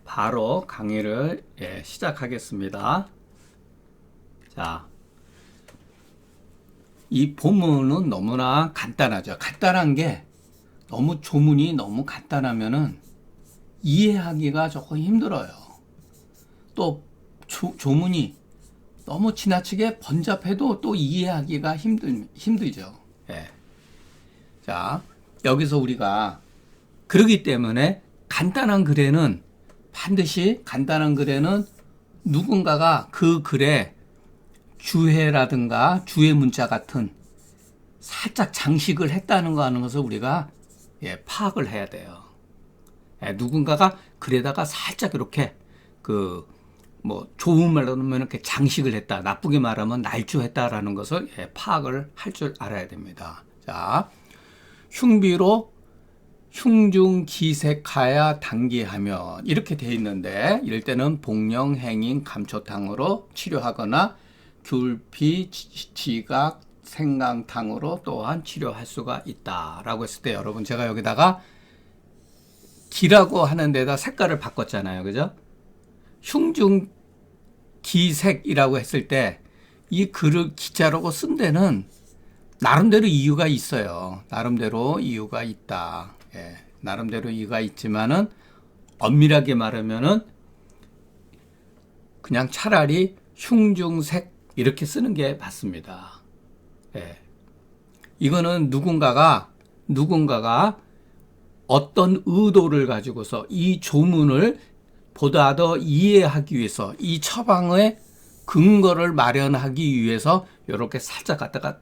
바로 강의를 시작하겠습니다. 자, 이 본문은 너무나 간단하죠. 간단한 게 너무 조문이 너무 간단하면은 이해하기가 조금 힘들어요. 또 조문이 너무 지나치게 번잡해도 또 이해하기가 힘들죠. 자, 여기서 우리가 그러기 때문에 반드시 간단한 글에는 누군가가 그 글에 주해라든가 주해 문자 같은 살짝 장식을 했다는 거 하는 것을 우리가 파악을 해야 돼요. 누군가가 글에다가 살짝 이렇게 좋은 말로 하면 이렇게 장식을 했다, 나쁘게 말하면 날조했다라는 것을 파악을 할 줄 알아야 됩니다. 자, 흉비로 흉중기색하야 단기하면 이렇게 돼 있는데, 이럴 때는 복령, 행인, 감초탕으로 치료하거나 귤피, 지각, 생강탕으로 또한 치료할 수가 있다라고 했을 때, 여러분 제가 여기다가 기라고 하는 데다 색깔을 바꿨잖아요. 그죠? 흉중기색이라고 했을 때 이 글을 기자라고 쓴 데는 나름대로 이유가 있어요. 나름대로 이유가 있다. 나름대로 이유가 있지만은 엄밀하게 말하면은 그냥 차라리 흉중색 이렇게 쓰는 게 맞습니다. 이거는 누군가가 어떤 의도를 가지고서 이 조문을 보다 더 이해하기 위해서, 이 처방의 근거를 마련하기 위해서 이렇게 살짝 갖다가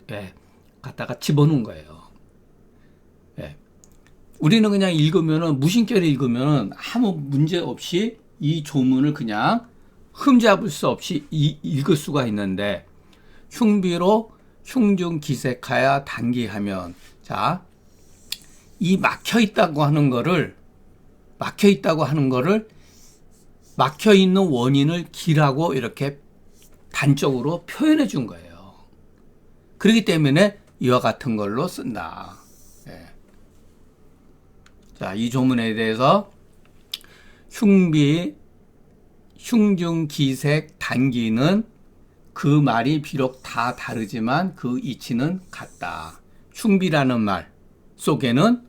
집어넣은 거예요. 우리는 그냥 무심결에 읽으면은 아무 문제 없이 이 조문을 그냥 흠잡을 수 없이 읽을 수가 있는데, 흉비로 흉중기색하야 단기하면, 자, 이 막혀있다고 하는 거를 막혀있는 원인을 기라고 이렇게 단적으로 표현해 준 거예요. 그렇기 때문에 이와 같은 걸로 쓴다. 자, 이 조문에 대해서 흉비, 흉중기색, 단기는 그 말이 비록 다 다르지만 그 이치는 같다. 흉비라는 말 속에는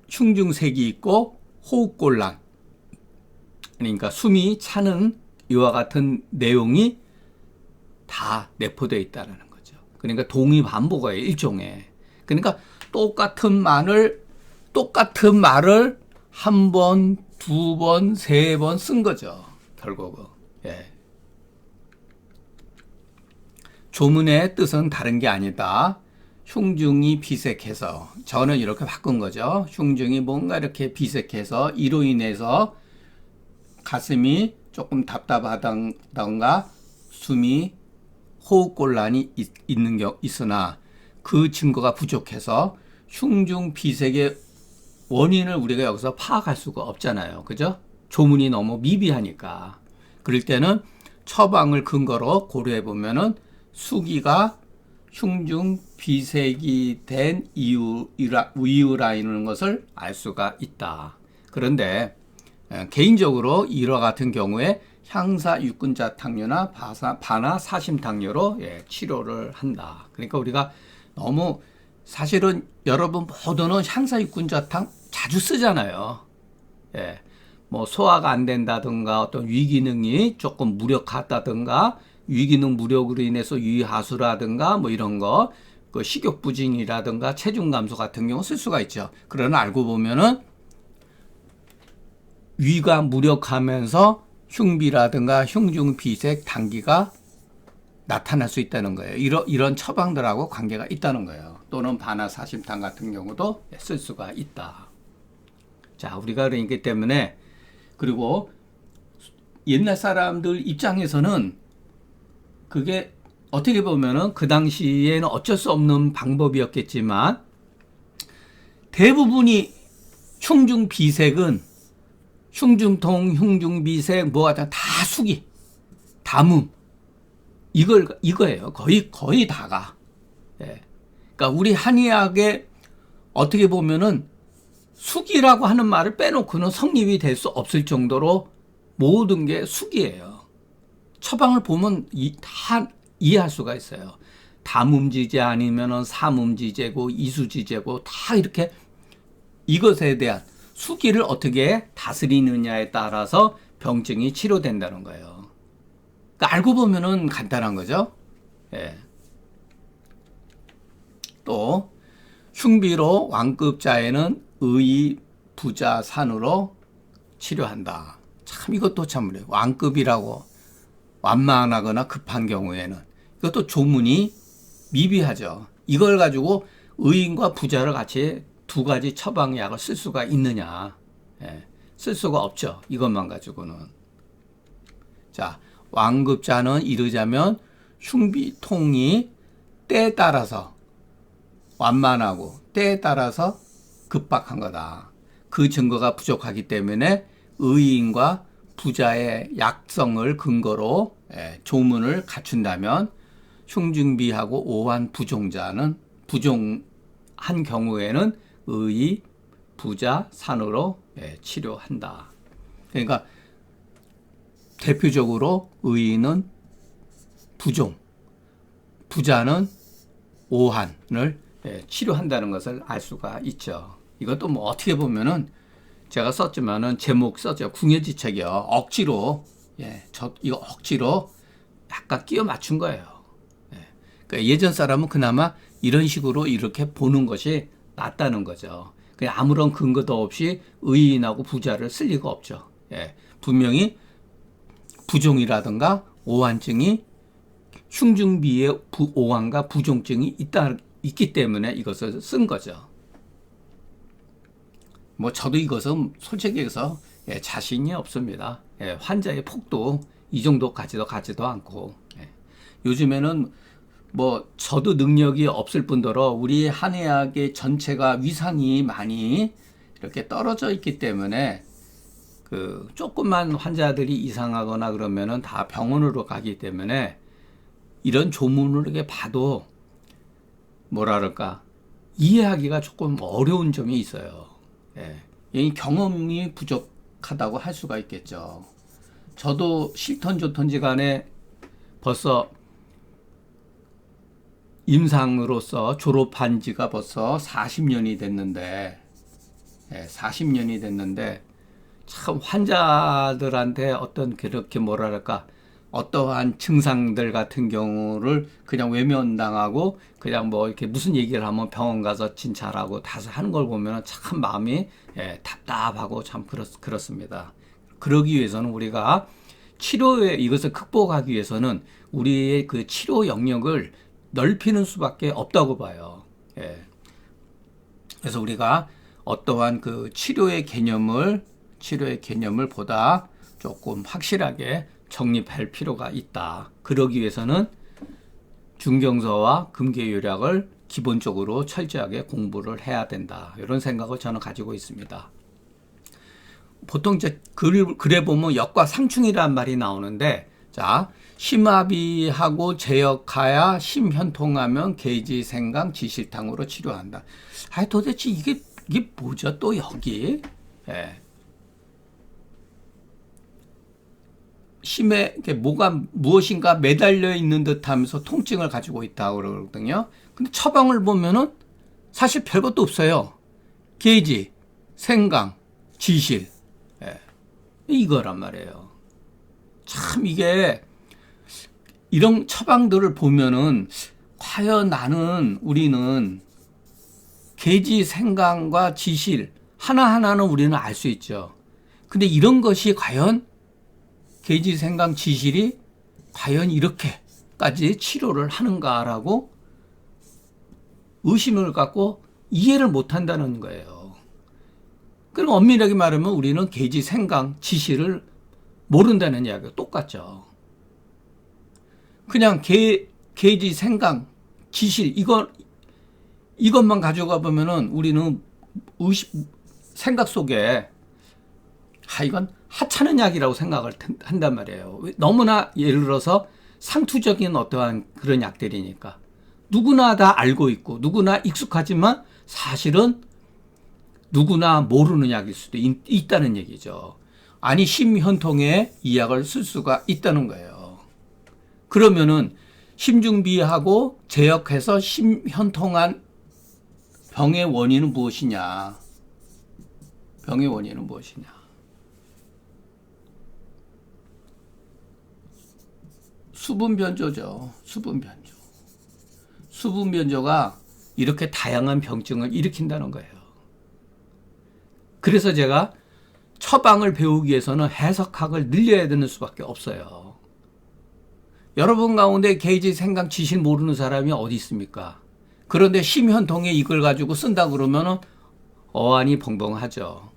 흉중색이 있고 호흡곤란, 그러니까 숨이 차는 이와 같은 내용이 다 내포되어 있다는 거죠. 그러니까 동의반복어예요, 일종의. 그러니까 똑같은 말을 한 번, 두 번, 세 번 쓴 거죠, 결국은. 조문의 뜻은 다른 게 아니다. 흉중이 비색해서, 저는 이렇게 바꾼 거죠. 흉중이 뭔가 이렇게 비색해서 이로 인해서 가슴이 조금 답답하던가 숨이 호흡곤란이 있으나 그 증거가 부족해서 흉중비색의 원인을 우리가 여기서 파악할 수가 없잖아요. 그죠? 조문이 너무 미비하니까. 그럴 때는 처방을 근거로 고려해 보면은 수기가 흉중비색이 된 이유라는 것을 알 수가 있다. 그런데 개인적으로 이와 같은 경우에 향사 육근자탕뇨나 반화 사심탕뇨로 치료를 한다. 그러니까 우리가 너무, 사실은 여러분 모두는 향사 육근자탕 자주 쓰잖아요. 소화가 안 된다든가 어떤 위기능이 조금 무력하다든가 위기능 무력으로 인해서 유하수라든가 이런 거, 그 식욕부진이라든가 체중 감소 같은 경우 쓸 수가 있죠. 그러나 알고 보면은 위가 무력하면서 흉비라든가 흉중비색, 단기가 나타날 수 있다는 거예요. 이런 처방들하고 관계가 있다는 거예요. 또는 반화사심탕 같은 경우도 쓸 수가 있다. 자, 우리가 그러기 때문에, 그리고 옛날 사람들 입장에서는 그게 어떻게 보면은 그 당시에는 어쩔 수 없는 방법이었겠지만, 대부분이 흉중비색은 흉중통, 흉중비색, 다 수기, 담음, 이거예요. 거의 다가. 그러니까 우리 한의학의 어떻게 보면은 숙이라고 하는 말을 빼놓고는 성립이 될 수 없을 정도로 모든 게 숙이에요. 처방을 보면 다 이해할 수가 있어요. 다문지제 아니면은 사문지제고 이수지제고 다 이렇게 이것에 대한 수기를 어떻게 다스리느냐에 따라서 병증이 치료된다는 거예요. 그러니까 알고 보면은 간단한 거죠. 예. 또 흉비로 왕급자에는 의의 부자산으로 치료한다. 참 이것도 참 그래요. 왕급이라고 완만하거나 급한 경우에는 이것도 조문이 미비하죠. 이걸 가지고 의인과 부자를 같이 두 가지 처방약을 쓸 수가 있느냐? 예, 쓸 수가 없죠. 이것만 가지고는. 자, 왕급자는 이르자면 흉비통이 때에 따라서 완만하고 때에 따라서 급박한 거다. 그 증거가 부족하기 때문에 의인과 부자의 약성을 근거로 조문을 갖춘다면 흉중비하고 오한 부종자는 부종한 경우에는 의의 부자 산으로 치료한다. 그러니까 대표적으로 의인은 부종, 부자는 오한을 치료한다는 것을 알 수가 있죠. 이것도 뭐 어떻게 보면은 제가 썼지만은 제목 썼죠. 궁예지책이요. 억지로 이거 억지로 약간 끼워 맞춘 거예요. 그러니까 예전 사람은 그나마 이런 식으로 이렇게 보는 것이 낫다는 거죠. 그냥 아무런 근거도 없이 의인하고 부자를 쓸 리가 없죠. 분명히 부종이라든가 오한증이 흉중비의 오한과 부종증이 있기 때문에 이것을 쓴 거죠. 뭐 저도 이것은 솔직히 해서 자신이 없습니다. 환자의 폭도 이 정도까지도 가지도 않고 요즘에는 뭐 저도 능력이 없을 뿐더러 우리 한의학의 전체가 위상이 많이 이렇게 떨어져 있기 때문에 그 조금만 환자들이 이상하거나 그러면은 다 병원으로 가기 때문에 이런 조문을 이렇게 봐도 뭐라 그럴까 이해하기가 조금 어려운 점이 있어요. 이 경험이 부족하다고 할 수가 있겠죠. 저도 싫던 좋던지 간에 벌써 임상으로서 졸업한 지가 벌써 40년이 됐는데 40년이 됐는데 참 환자들한테 어떤 그렇게 뭐랄까 어떠한 증상들 같은 경우를 그냥 외면당하고 그냥 뭐 이렇게 무슨 얘기를 하면 병원 가서 진찰하고 다시 하는 걸 보면 참 마음이 답답하고 참 그렇습니다. 그러기 위해서는 우리가 치료에 이것을 극복하기 위해서는 우리의 그 치료 영역을 넓히는 수밖에 없다고 봐요. 그래서 우리가 어떠한 그 치료의 개념을 보다 조금 확실하게 정립할 필요가 있다. 그러기 위해서는 중경서와 금계요약을 기본적으로 철저하게 공부를 해야 된다. 이런 생각을 저는 가지고 있습니다. 보통 이제 글에 보면 역과 상충이라는 말이 나오는데, 자, 심화비하고 제역하야 심현통하면 계지생강 지실탕으로 치료한다. 도대체 이게 뭐죠? 또 여기 심에 뭐가 무엇인가 매달려 있는 듯하면서 통증을 가지고 있다고 그러거든요. 근데 처방을 보면은 사실 별것도 없어요. 계지, 생강, 지실, 이거란 말이에요. 참 이게 이런 처방들을 보면은 과연 우리는 계지, 생강과 지실 하나하나는 우리는 알 수 있죠. 근데 이런 것이 과연 계지, 생강, 지실이 과연 이렇게까지 치료를 하는가라고 의심을 갖고 이해를 못한다는 거예요. 그럼 엄밀하게 말하면 우리는 계지, 생강, 지실을 모른다는 이야기가 똑같죠. 그냥 계지, 생강, 지실 이것만 가져가 보면은 우리는 생각 속에 이건 하찮은 약이라고 생각을 한단 말이에요. 너무나 예를 들어서 상투적인 어떠한 그런 약들이니까 누구나 다 알고 있고 누구나 익숙하지만 사실은 누구나 모르는 약일 수도 있다는 얘기죠. 아니 심현통에 이 약을 쓸 수가 있다는 거예요. 그러면은 심중비하고 제역해서 심현통한 병의 원인은 무엇이냐? 병의 원인은 무엇이냐? 수분 변조죠. 수분 변조. 수분 변조가 이렇게 다양한 병증을 일으킨다는 거예요. 그래서 제가 처방을 배우기 위해서는 해석학을 늘려야 되는 수밖에 없어요. 여러분 가운데 게이지 생강 지실 모르는 사람이 어디 있습니까? 그런데 심현통에 이걸 가지고 쓴다 그러면은 어안이 벙벙하죠.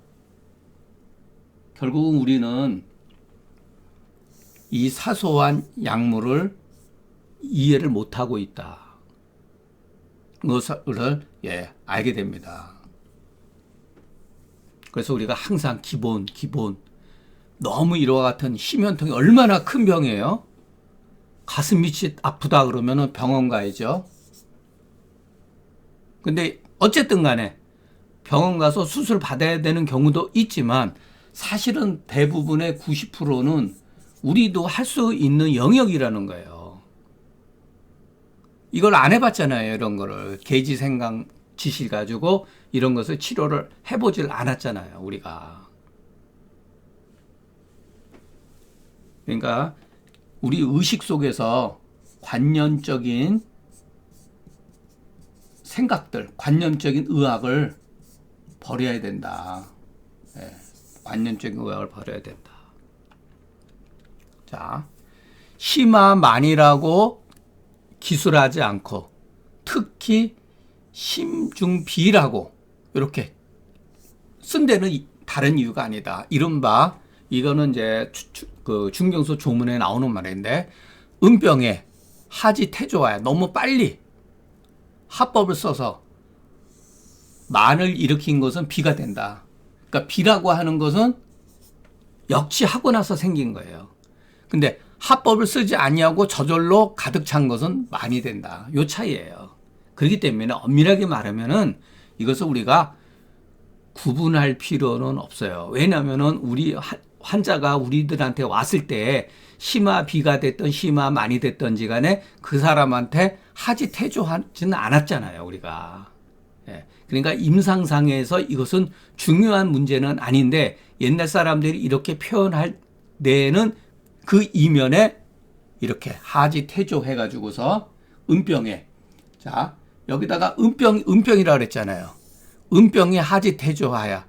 결국은 우리는 이 사소한 약물을 이해를 못하고 있다. 것을 알게 됩니다. 그래서 우리가 항상 기본 너무 이와 같은 심현통이 얼마나 큰 병이에요? 가슴 밑이 아프다 그러면 병원 가야죠. 근데 어쨌든 간에 병원 가서 수술 받아야 되는 경우도 있지만 사실은 대부분의 90%는 우리도 할 수 있는 영역이라는 거예요. 이걸 안 해봤잖아요. 이런 거를 게이지 생강 지실 가지고 이런 것을 치료를 해보질 않았잖아요. 우리가. 그러니까 우리 의식 속에서 관념적인 생각들, 관념적인 의학을 버려야 된다. 네, 관념적인 의학을 버려야 된다. 자, 심화만이라고 기술하지 않고 특히 심중비라고 이렇게 쓴 데는 다른 이유가 아니다. 이른바 이거는 이제 그 중경수 조문에 나오는 말인데 은병에 하지 태조하여 너무 빨리 합법을 써서 만을 일으킨 것은 비가 된다. 그러니까 비라고 하는 것은 역시하고 나서 생긴 거예요. 근데 합법을 쓰지 아니하고 저절로 가득 찬 것은 만이 된다. 요 차이예요. 그렇기 때문에 엄밀하게 말하면은 이것을 우리가 구분할 필요는 없어요. 왜냐하면은 우리 환자가 우리들한테 왔을 때 심화비가 됐던 심화만이 됐던지 간에 그 사람한테 하지 태조하지는 않았잖아요. 우리가. 그러니까 임상상에서 이것은 중요한 문제는 아닌데 옛날 사람들이 이렇게 표현할 데에는 그 이면에 이렇게 하지 태조 해가지고서 은병에 자 여기다가 은병이라고 그랬잖아요. 은병이 하지 태조하야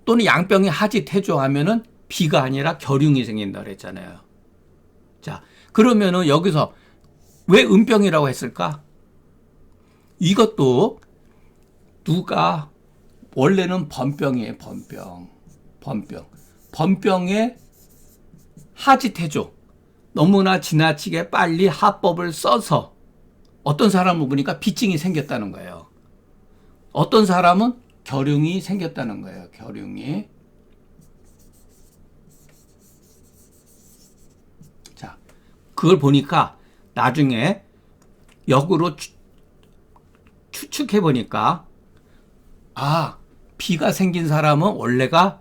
또는 양병이 하지 태조하면은 비가 아니라 결흉이 생긴다 그랬잖아요. 자 그러면은 여기서 왜 은병이라고 했을까? 이것도 누가 원래는 번병이에요. 번병에 하지태조 너무나 지나치게 빨리 합법을 써서 어떤 사람을 보니까 비증이 생겼다는 거예요. 어떤 사람은 결흉이 생겼다는 거예요. 결흉이. 자, 그걸 보니까 나중에 역으로 추측해 보니까 아, 비가 생긴 사람은 원래가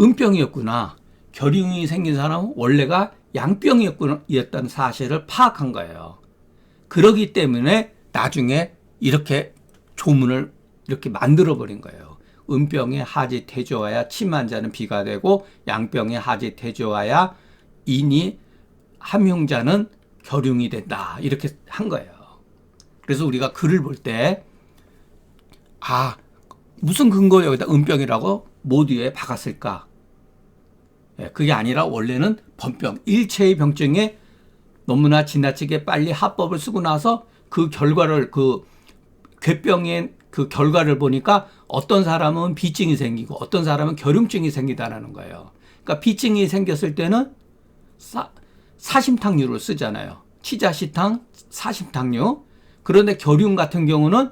은병이었구나. 결흉이 생긴 사람은 원래가 양병이었다는 사실을 파악한 거예요. 그러기 때문에 나중에 이렇게 조문을 이렇게 만들어 버린 거예요. 은병에 하지 태조하야 침환자는 비가 되고 양병에 하지 태조하야 인이 함흉자는 결흉이 된다. 이렇게 한 거예요. 그래서 우리가 글을 볼 때 아, 무슨 근거에 여기다 은병이라고 모두에 박았을까? 그게 아니라 원래는 번병, 일체의 병증에 너무나 지나치게 빨리 합법을 쓰고 나서 그 결과를 그 괴병의 그 결과를 보니까 어떤 사람은 비증이 생기고 어떤 사람은 결흉증이 생기다라는 거예요. 그러니까 비증이 생겼을 때는 사심탕류를 쓰잖아요. 치자시탕, 사심탕류. 그런데 결흉 같은 경우는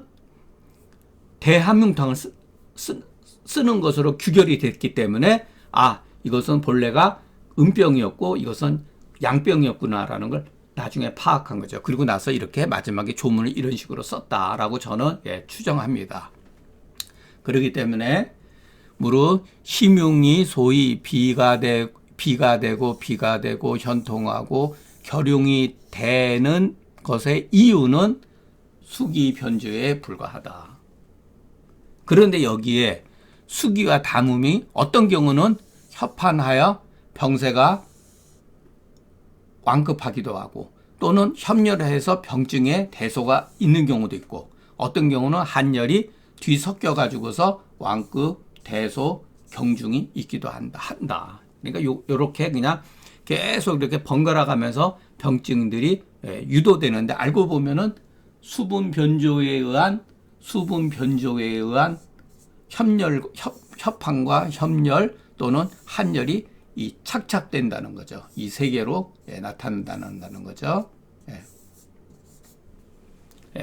대함융탕을 쓰는 것으로 규결이 됐기 때문에 아 이것은 본래가 은병이었고 이것은 양병이었구나라는 걸 나중에 파악한 거죠. 그리고 나서 이렇게 마지막에 조문을 이런 식으로 썼다라고 저는 추정합니다. 그렇기 때문에 무릇 심흉이 소위 비가 되고 현통하고 결용이 되는 것의 이유는 수기 변조에 불과하다. 그런데 여기에 수기와 담음이 어떤 경우는 협한하여 병세가 완급하기도 하고 또는 협렬해서 병증에 대소가 있는 경우도 있고 어떤 경우는 한열이 뒤섞여 가지고서 완급, 대소, 경중이 있기도 한다. 그러니까 요렇게 그냥 계속 이렇게 번갈아 가면서 병증들이 유도되는데 알고 보면은 수분 변조에 의한 협한과 협렬 또는 한열이 이 착착된다는 거죠. 이 세 개로 나타난다는 거죠.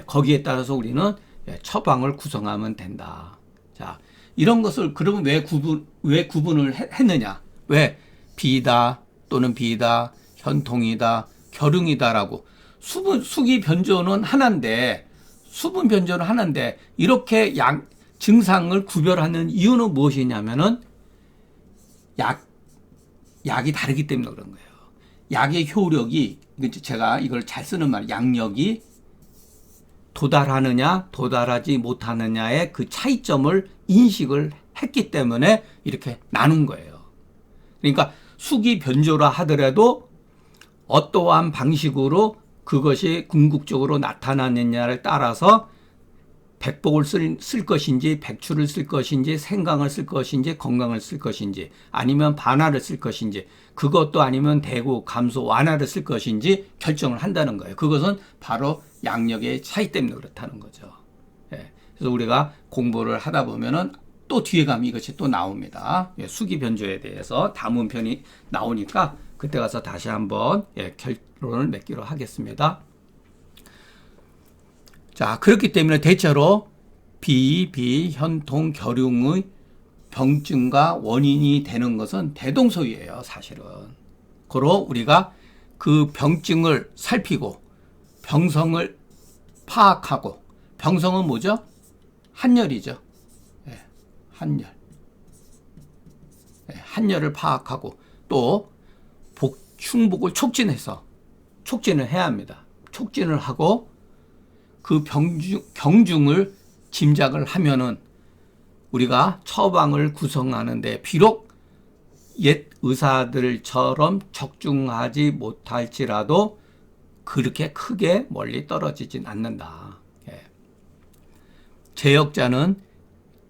거기에 따라서 우리는 처방을 구성하면 된다. 자, 이런 것을 그러면 왜 구분을 했느냐? 왜 비다 또는 비다, 현통이다, 결흉이다라고 수기 변조는 하나인데 수분 변조는 하나인데 이렇게 증상을 구별하는 이유는 무엇이냐면은 약이 다르기 때문에 그런 거예요. 약의 효력이 제가 이걸 잘 쓰는 말 양력이 도달하느냐 도달하지 못하느냐의 그 차이점을 인식을 했기 때문에 이렇게 나눈 거예요. 그러니까 수기 변조라 하더라도 어떠한 방식으로 그것이 궁극적으로 나타나느냐를 따라서 백복을 쓸 것인지 백추를 쓸 것인지 생강을 쓸 것인지 건강을 쓸 것인지 아니면 반화를 쓸 것인지 그것도 아니면 대구, 감소, 완화를 쓸 것인지 결정을 한다는 거예요. 그것은 바로 양력의 차이 때문에 그렇다는 거죠. 그래서 우리가 공부를 하다 보면은 또 뒤에 가면 이것이 또 나옵니다. 수기 변조에 대해서 담음편이 나오니까 그때 가서 다시 한번 결론을 맺기로 하겠습니다. 자, 그렇기 때문에 대체로 현통, 결흉의 병증과 원인이 되는 것은 대동소이예요, 사실은. 그로 우리가 그 병증을 살피고 병성을 파악하고 병성은 뭐죠? 한열이죠. 한열. 한열을 파악하고 또 흉복을 촉진을 해야 합니다. 촉진을 하고 그 경중을 짐작을 하면은 우리가 처방을 구성하는데 비록 옛 의사들처럼 적중하지 못할지라도 그렇게 크게 멀리 떨어지진 않는다. 제역자는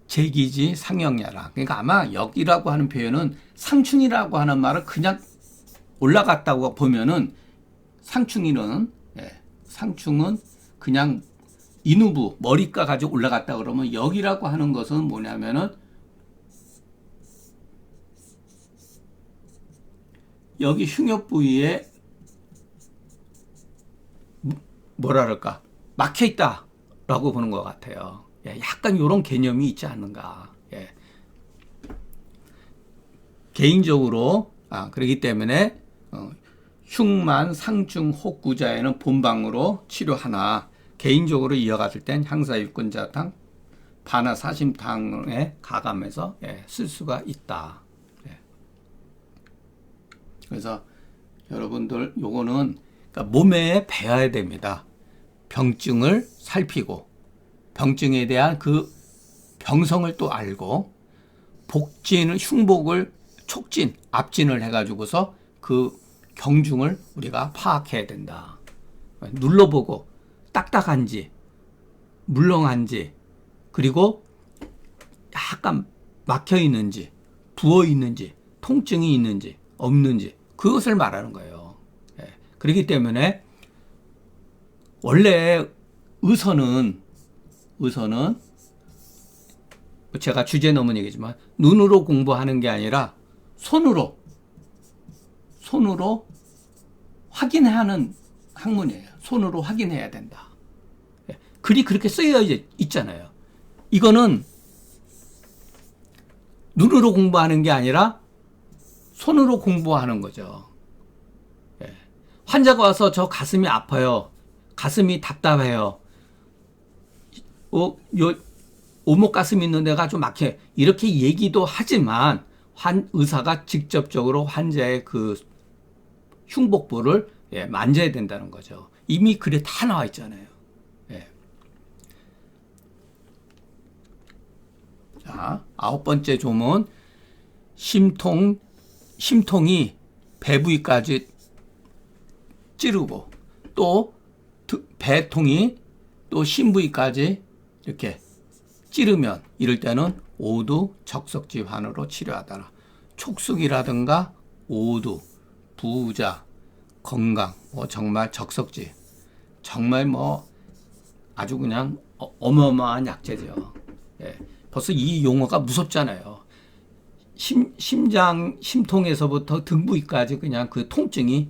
제기지 상영야라. 그러니까 아마 역이라고 하는 표현은 상충이라고 하는 말을 그냥 올라갔다고 보면은 상충은 그냥 인후부 머리가 가지고 올라갔다 그러면 역이라고 하는 것은 뭐냐면은 여기 흉엽 부위에 뭐라 그럴까 막혀 있다라고 보는 것 같아요. 약간 이런 개념이 있지 않는가. 개인적으로 그렇기 때문에 흉만 상충 혹구자에는 본방으로 치료하나 개인적으로 이어갔을 땐 향사육근자탕 반화사심탕에 가감해서 쓸 수가 있다. 그래서 여러분들 요거는 그러니까 몸에 배워야 됩니다. 병증을 살피고 병증에 대한 그 병성을 또 알고 흉복을 촉진, 압진을 해가지고서 그 경중을 우리가 파악해야 된다. 눌러보고 딱딱한지, 물렁한지, 그리고 약간 막혀 있는지, 부어 있는지, 통증이 있는지, 없는지, 그것을 말하는 거예요. 그렇기 때문에 원래 의서는 제가 주제 넘은 얘기지만 눈으로 공부하는 게 아니라 손으로 확인하는 학문이에요. 손으로 확인해야 된다. 글이 그렇게 쓰여 있잖아요. 이거는 눈으로 공부하는 게 아니라 손으로 공부하는 거죠. 환자가 와서 저 가슴이 아파요. 가슴이 답답해요. 오목 가슴 있는 데가 좀 막혀. 이렇게 얘기도 하지만 의사가 직접적으로 환자의 그 흉복부를 만져야 된다는 거죠. 이미 글에 다 나와 있잖아요. 예. 자, 9번째 조문. 심통이 배 부위까지 찌르고 또 배통이 또 심부위까지 이렇게 찌르면 이럴 때는 오두 적석지 환으로 치료하더라. 촉수기라든가 오두, 부자, 건강, 정말 적석지, 정말 아주 그냥 어마어마한 약재죠. 예. 벌써 이 용어가 무섭잖아요. 심통에서부터 등 부위까지 그냥 그 통증이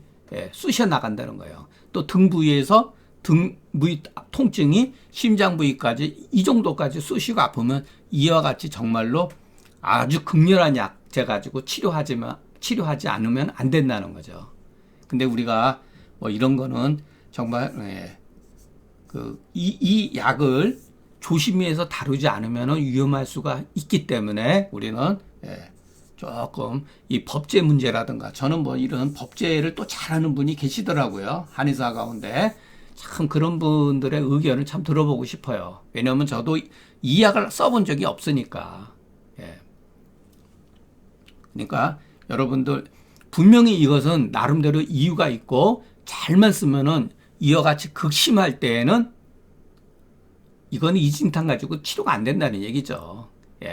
쑤셔 나간다는 거예요. 또 등 부위에서 등 부위 통증이 심장 부위까지 이 정도까지 쑤시고 아프면 이와 같이 정말로 아주 극렬한 약재 가지고 치료하지 않으면 안 된다는 거죠. 근데 우리가 이런 거는 정말 이 약을 조심히 해서 다루지 않으면 위험할 수가 있기 때문에 우리는 조금 이 법제 문제라든가 저는 이런 법제를 또 잘하는 분이 계시더라고요. 한의사 가운데 참 그런 분들의 의견을 참 들어보고 싶어요. 왜냐하면 저도 이 약을 써본 적이 없으니까. 그러니까 여러분들 분명히 이것은 나름대로 이유가 있고 잘만 쓰면은 이와 같이 극심할 때에는 이건 이진탕 가지고 치료가 안 된다는 얘기죠.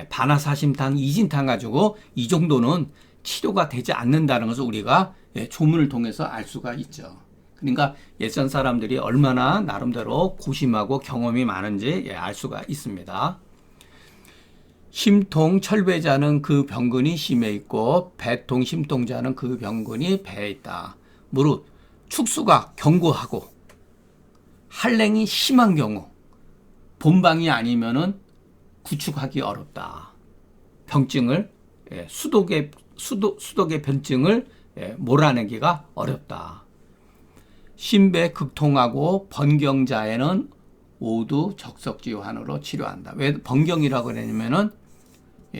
반화사심탕, 이진탕 가지고 이 정도는 치료가 되지 않는다는 것을 우리가 조문을 통해서 알 수가 있죠. 그러니까 예전 사람들이 얼마나 나름대로 고심하고 경험이 많은지 알 수가 있습니다. 심통, 철배자는 그 병근이 심해 있고 배통, 심통자는 그 병근이 배에 있다. 무릇 축수가 견고하고 한랭이 심한 경우 본방이 아니면은 구축하기 어렵다. 병증을 수독의 변증을 몰아내기가 어렵다. 심배 극통하고 번경자에는 오두 적석지 환으로 치료한다. 왜 번경이라고 그러냐면은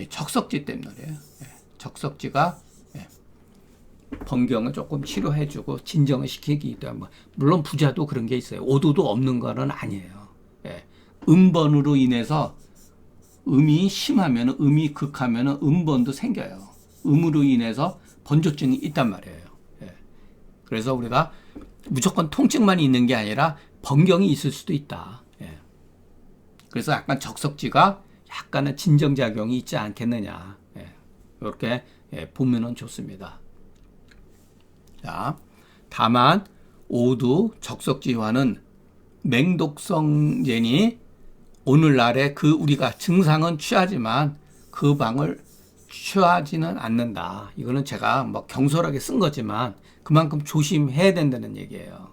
적석지 때문이에요. 적석지가 번경을 조금 치료해주고 진정을 시키기 때문에 물론 부자도 그런 게 있어요. 오두도 없는 거는 아니에요. 음번으로 인해서 음이 심하면 음이 극하면 음번도 생겨요. 음으로 인해서 번조증이 있단 말이에요. 그래서 우리가 무조건 통증만 있는 게 아니라 번경이 있을 수도 있다. 그래서 약간 적석지가 약간의 진정작용이 있지 않겠느냐. 이렇게 보면은 좋습니다. 자, 다만 오두 적석지화는 맹독성제니 오늘날에 우리가 증상은 취하지만 그 방을 취하지는 않는다. 이거는 제가 경솔하게 쓴 거지만 그만큼 조심해야 된다는 얘기예요.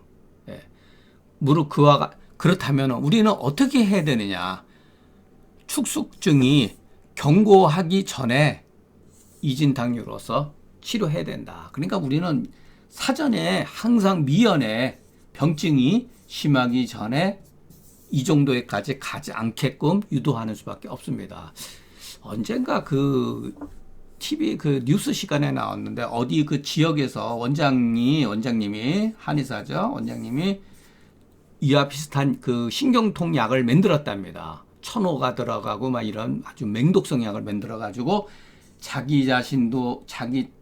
무릇 그렇다면 우리는 어떻게 해야 되느냐? 축숙증이 경고하기 전에 이진탕류로서 치료해야 된다. 그러니까 우리는 사전에 항상 미연에 병증이 심하기 전에 이 정도에까지 가지 않게끔 유도하는 수밖에 없습니다. 언젠가 TV 뉴스 시간에 나왔는데 어디 지역에서 원장님이 한의사죠. 원장님이 이와 비슷한 신경통 약을 만들었답니다. 천호가 들어가고 이런 아주 맹독성 약을 만들어 가지고 자기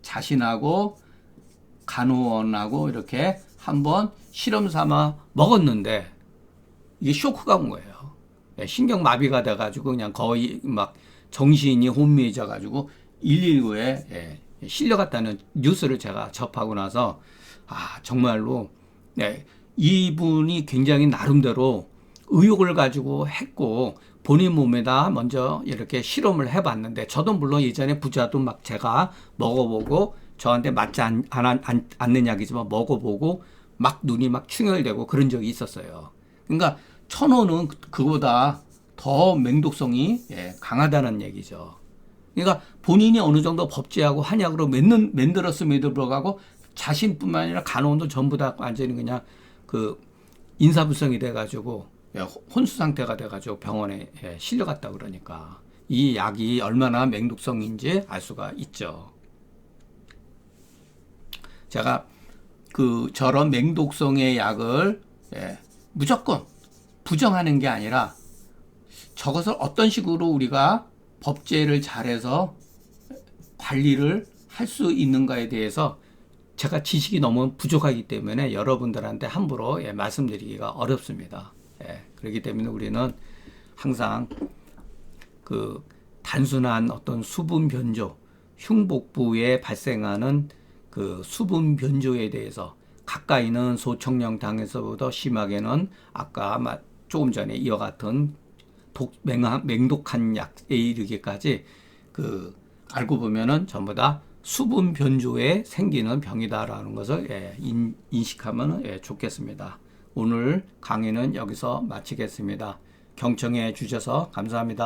자신하고 간호원하고 이렇게 한번 실험 삼아 먹었는데 이게 쇼크가 온 거예요. 신경 마비가 돼 가지고 그냥 거의 정신이 혼미해져 가지고 119에 실려갔다는 뉴스를 제가 접하고 나서 정말로 이분이 굉장히 나름대로 의욕을 가지고 했고 본인 몸에다 먼저 이렇게 실험을 해봤는데 저도 물론 예전에 부자도 제가 먹어보고 저한테 맞지 않는 약이지만 먹어보고 눈이 충혈되고 그런 적이 있었어요. 그러니까 천호는 그거보다 더 맹독성이 강하다는 얘기죠. 그러니까 본인이 어느 정도 법제하고 한약으로 만들었음에도 불구하고 자신뿐만 아니라 간호원도 전부 다 완전히 그냥 인사불성이 돼가지고 혼수 상태가 돼가지고 병원에 실려갔다 그러니까 이 약이 얼마나 맹독성인지 알 수가 있죠. 제가 저런 맹독성의 약을 무조건 부정하는 게 아니라 저것을 어떤 식으로 우리가 법제를 잘해서 관리를 할 수 있는가에 대해서 제가 지식이 너무 부족하기 때문에 여러분들한테 함부로 말씀드리기가 어렵습니다. 그렇기 때문에 우리는 항상 단순한 어떤 수분 변조, 흉복부에 발생하는 수분 변조에 대해서 가까이는 소청령탕에서보다 심하게는 아까 조금 전에 이와 같은 맹독한 약에 이르기까지 알고 보면은 전부 다 수분 변조에 생기는 병이다라는 것을 인식하면 좋겠습니다. 오늘 강의는 여기서 마치겠습니다. 경청해 주셔서 감사합니다.